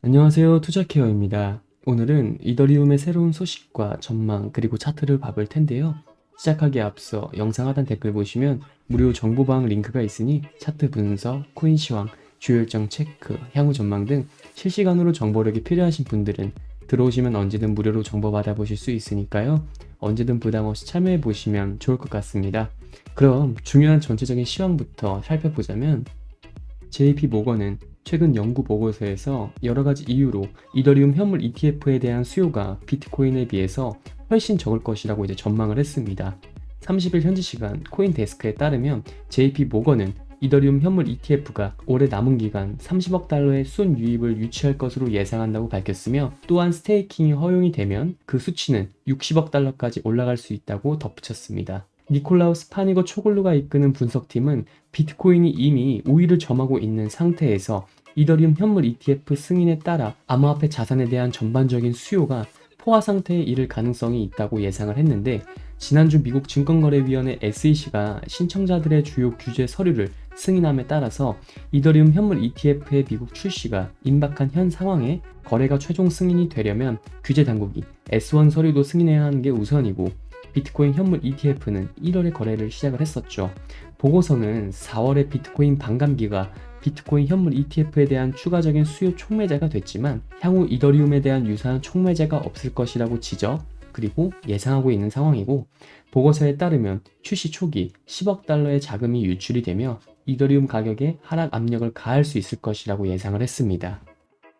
안녕하세요. 투자케어입니다. 오늘은 이더리움의 새로운 소식과 전망 그리고 차트를 봐볼 텐데요. 시작하기에 앞서 영상 하단 댓글 보시면 무료 정보방 링크가 있으니 차트 분석, 코인 시황, 주요 일정 체크, 향후 전망 등 실시간으로 정보력이 필요하신 분들은 들어오시면 언제든 무료로 정보 받아보실 수 있으니까요. 언제든 부담 없이 참여해 보시면 좋을 것 같습니다. 그럼 중요한 전체적인 시황부터 살펴보자면 JP 모건은 최근 연구 보고서에서 여러 가지 이유로 이더리움 현물 ETF에 대한 수요가 비트코인에 비해서 훨씬 적을 것이라고 전망을 했습니다. 30일 현지 시간 코인데스크에 따르면 JP 모건은 이더리움 현물 ETF가 올해 남은 기간 30억 달러의 순 유입을 유치할 것으로 예상한다고 밝혔으며, 또한 스테이킹이 허용이 되면 그 수치는 60억 달러까지 올라갈 수 있다고 덧붙였습니다. 니콜라우스 파니거 초글루가 이끄는 분석팀은 비트코인이 이미 우위를 점하고 있는 상태에서 이더리움 현물 ETF 승인에 따라 암호화폐 자산에 대한 전반적인 수요가 포화 상태에 이를 가능성이 있다고 예상을 했는데, 지난주 미국 증권거래위원회 SEC가 신청자들의 주요 규제 서류를 승인함에 따라서 이더리움 현물 ETF의 미국 출시가 임박한 현 상황에 거래가 최종 승인이 되려면 규제 당국이 S1 서류도 승인해야 하는 게 우선이고, 비트코인 현물 ETF는 1월에 거래를 시작을 했었죠. 보고서는 4월에 비트코인 반감기가 비트코인 현물 ETF에 대한 추가적인 수요 촉매제가 됐지만 향후 이더리움에 대한 유사한 촉매제가 없을 것이라고 지적, 그리고 예상하고 있는 상황이고, 보고서에 따르면 출시 초기 10억 달러의 자금이 유출이 되며 이더리움 가격에 하락 압력을 가할 수 있을 것이라고 예상을 했습니다.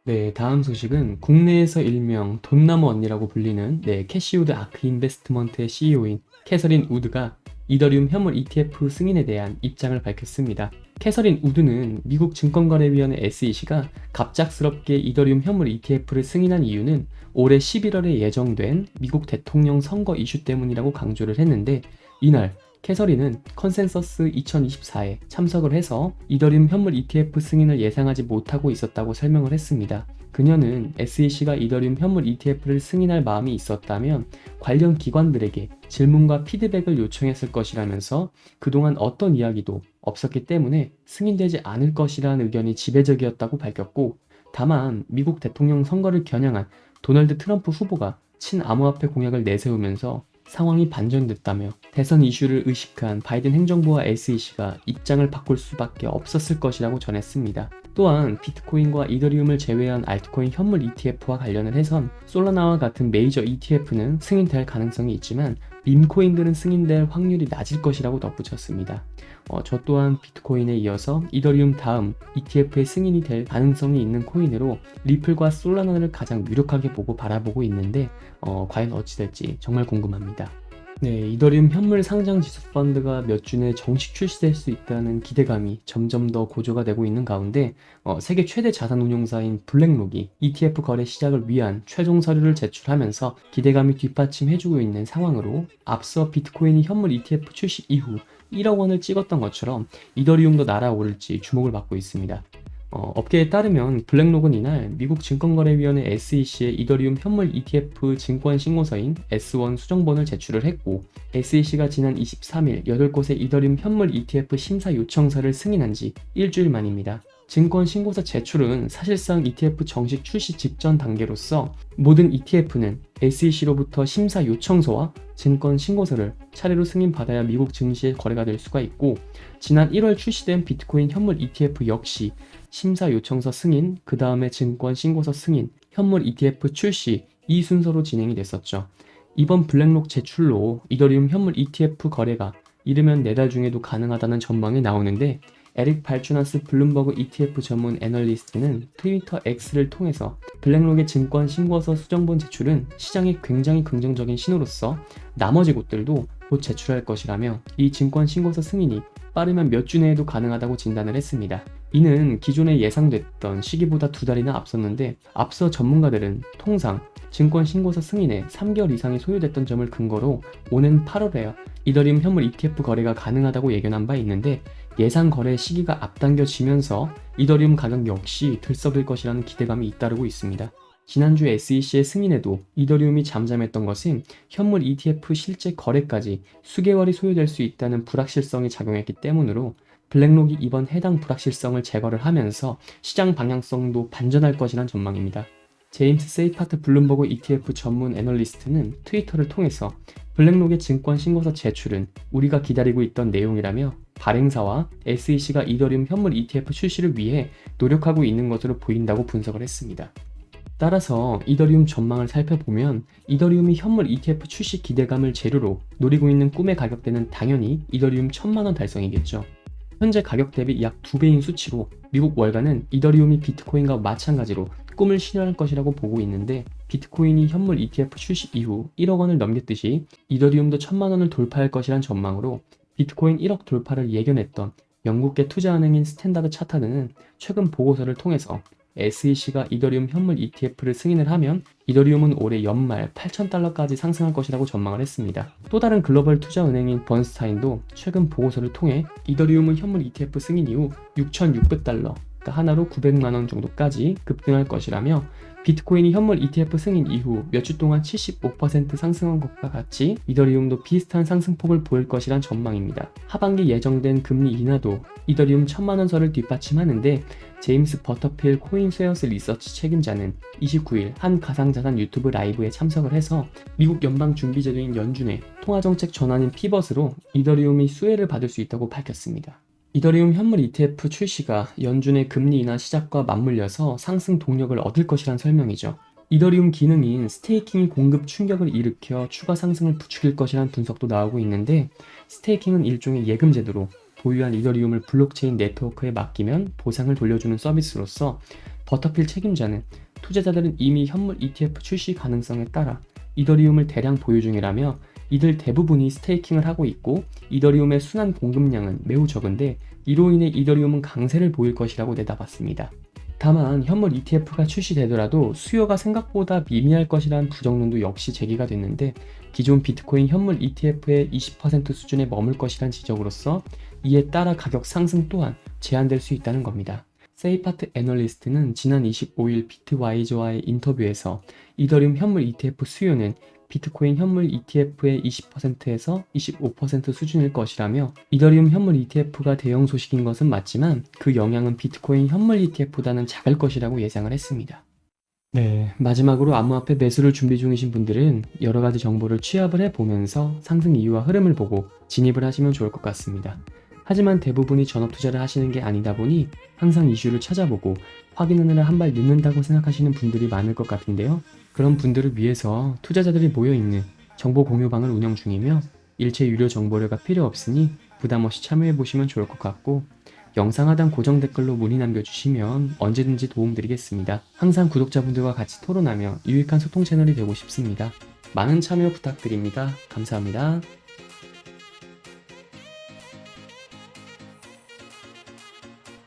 네, 다음 소식은 국내에서 일명 돈나무 언니라고 불리는 캐시우드 아크 인베스트먼트의 CEO인 캐서린 우드가 이더리움 현물 ETF 승인에 대한 입장을 밝혔습니다. 캐서린 우드는 미국 증권거래위원회 SEC가 갑작스럽게 이더리움 현물 ETF를 승인한 이유는 올해 11월에 예정된 미국 대통령 선거 이슈 때문이라고 강조를 했는데, 이날 캐서린은 컨센서스 2024에 참석을 해서 이더리움 현물 ETF 승인을 예상하지 못하고 있었다고 설명을 했습니다. 그녀는 SEC가 이더리움 현물 ETF를 승인할 마음이 있었다면 관련 기관들에게 질문과 피드백을 요청했을 것이라면서 그동안 어떤 이야기도 없었기 때문에 승인되지 않을 것이라는 의견이 지배적이었다고 밝혔고, 다만 미국 대통령 선거를 겨냥한 도널드 트럼프 후보가 친암호화폐 공약을 내세우면서 상황이 반전됐다며 대선 이슈를 의식한 바이든 행정부와 SEC가 입장을 바꿀 수밖에 없었을 것이라고 전했습니다. 또한 비트코인과 이더리움을 제외한 알트코인 현물 ETF와 관련을 해선 솔라나와 같은 메이저 ETF는 승인될 가능성이 있지만 밈코인들은 승인될 확률이 낮을 것이라고 덧붙였습니다. 저 또한 비트코인에 이어서 이더리움 다음 ETF의 승인이 될 가능성이 있는 코인으로 리플과 솔라나를 가장 유력하게 보고 바라보고 있는데 과연 어찌 될지 정말 궁금합니다. 네, 이더리움 현물 상장 지수 펀드가 몇 주 내에 정식 출시될 수 있다는 기대감이 점점 더 고조가 되고 있는 가운데 세계 최대 자산 운용사인 블랙록이 ETF 거래 시작을 위한 최종 서류를 제출하면서 기대감이 뒷받침해주고 있는 상황으로, 앞서 비트코인이 현물 ETF 출시 이후 1억 원을 찍었던 것처럼 이더리움도 날아오를지 주목을 받고 있습니다. 업계에 따르면 블랙록은 이날 미국 증권거래위원회 SEC에 이더리움 현물 ETF 증권 신고서인 S1 수정본을 제출을 했고, SEC가 지난 23일 8곳의 이더리움 현물 ETF 심사 요청서를 승인한 지 일주일 만입니다. 증권 신고서 제출은 사실상 ETF 정식 출시 직전 단계로서 모든 ETF는 SEC로부터 심사 요청서와 증권 신고서를 차례로 승인받아야 미국 증시에 거래가 될 수가 있고, 지난 1월 출시된 비트코인 현물 ETF 역시 심사 요청서 승인, 그 다음에 증권 신고서 승인, 현물 ETF 출시, 이 순서로 진행이 됐었죠. 이번 블랙록 제출로 이더리움 현물 ETF 거래가 이르면 4달 중에도 가능하다는 전망이 나오는데, 에릭 발추나스 블룸버그 ETF 전문 애널리스트는 트위터 X를 통해서 블랙록의 증권 신고서 수정본 제출은 시장에 굉장히 긍정적인 신호로서 나머지 곳들도 곧 제출할 것이라며, 이 증권 신고서 승인이 빠르면 몇 주 내에도 가능하다고 진단을 했습니다. 이는 기존에 예상됐던 시기보다 2달이나 앞섰는데, 앞서 전문가들은 통상 증권 신고서 승인에 3개월 이상이 소요됐던 점을 근거로 오는 8월에 이더리움 현물 ETF 거래가 가능하다고 예견한 바 있는데, 예상 거래 시기가 앞당겨지면서 이더리움 가격 역시 들썩일 것이라는 기대감이 잇따르고 있습니다. 지난주 SEC의 승인에도 이더리움이 잠잠했던 것은 현물 ETF 실제 거래까지 수개월이 소요될 수 있다는 불확실성이 작용했기 때문으로, 블랙록이 이번 해당 불확실성을 제거를 하면서 시장 방향성도 반전할 것이란 전망입니다. 제임스 세이파트 블룸버그 ETF 전문 애널리스트는 트위터를 통해서 블랙록의 증권 신고서 제출은 우리가 기다리고 있던 내용이라며 발행사와 SEC가 이더리움 현물 ETF 출시를 위해 노력하고 있는 것으로 보인다고 분석을 했습니다. 따라서 이더리움 전망을 살펴보면 이더리움이 현물 ETF 출시 기대감을 재료로 노리고 있는 꿈의 가격대는 당연히 이더리움 1000만원 달성이겠죠. 현재 가격 대비 약 2배인 수치로 미국 월가는 이더리움이 비트코인과 마찬가지로 꿈을 실현할 것이라고 보고 있는데, 비트코인이 현물 ETF 출시 이후 1억 원을 넘겼듯이 이더리움도 1000만 원을 돌파할 것이란 전망으로 비트코인 1억 돌파를 예견했던 영국계 투자은행인 스탠다드 차타드는 최근 보고서를 통해서 SEC가 이더리움 현물 ETF를 승인을 하면 이더리움은 올해 연말 8,000달러까지 상승할 것이라고 전망을 했습니다. 또 다른 글로벌 투자은행인 번스타인도 최근 보고서를 통해 이더리움은 현물 ETF 승인 이후 6,600달러, 그러니까 하나로 900만원 정도까지 급등할 것이라며, 비트코인이 현물 ETF 승인 이후 몇 주 동안 75% 상승한 것과 같이 이더리움도 비슷한 상승폭을 보일 것이란 전망입니다. 하반기 예정된 금리 인하도 이더리움 1000만원설을 뒷받침하는데, 제임스 버터필 코인쉐어스 리서치 책임자는 29일 한 가상자산 유튜브 라이브에 참석을 해서 미국 연방준비제도인 연준의 통화정책 전환인 피벗으로 이더리움이 수혜를 받을 수 있다고 밝혔습니다. 이더리움 현물 ETF 출시가 연준의 금리 인하 시작과 맞물려서 상승 동력을 얻을 것이란 설명이죠. 이더리움 기능인 스테이킹이 공급 충격을 일으켜 추가 상승을 부추길 것이란 분석도 나오고 있는데, 스테이킹은 일종의 예금 제도로 보유한 이더리움을 블록체인 네트워크에 맡기면 보상을 돌려주는 서비스로서, 버터필 책임자는 투자자들은 이미 현물 ETF 출시 가능성에 따라 이더리움을 대량 보유 중이라며 이들 대부분이 스테이킹을 하고 있고 이더리움의 순환 공급량은 매우 적은데 이로 인해 이더리움은 강세를 보일 것이라고 내다봤습니다. 다만 현물 ETF가 출시되더라도 수요가 생각보다 미미할 것이라는 부정론도 역시 제기가 됐는데, 기존 비트코인 현물 ETF의 20% 수준에 머물 것이란 지적으로서 이에 따라 가격 상승 또한 제한될 수 있다는 겁니다. 세이파트 애널리스트는 지난 25일 비트와이저와의 인터뷰에서 이더리움 현물 ETF 수요는 비트코인 현물 ETF의 20%에서 25% 수준일 것이라며, 이더리움 현물 ETF가 대형 소식인 것은 맞지만 그 영향은 비트코인 현물 ETF보다는 작을 것이라고 예상을 했습니다. 네, 마지막으로 암호화폐 매수를 준비 중이신 분들은 여러 가지 정보를 취합을 해보면서 상승 이유와 흐름을 보고 진입을 하시면 좋을 것 같습니다. 하지만 대부분이 전업 투자를 하시는 게 아니다 보니 항상 이슈를 찾아보고 확인하느라 한 발 늦는다고 생각하시는 분들이 많을 것 같은데요. 그런 분들을 위해서 투자자들이 모여있는 정보 공유방을 운영 중이며 일체 유료 정보료가 필요 없으니 부담없이 참여해보시면 좋을 것 같고, 영상 하단 고정 댓글로 문의 남겨주시면 언제든지 도움드리겠습니다. 항상 구독자분들과 같이 토론하며 유익한 소통 채널이 되고 싶습니다. 많은 참여 부탁드립니다. 감사합니다.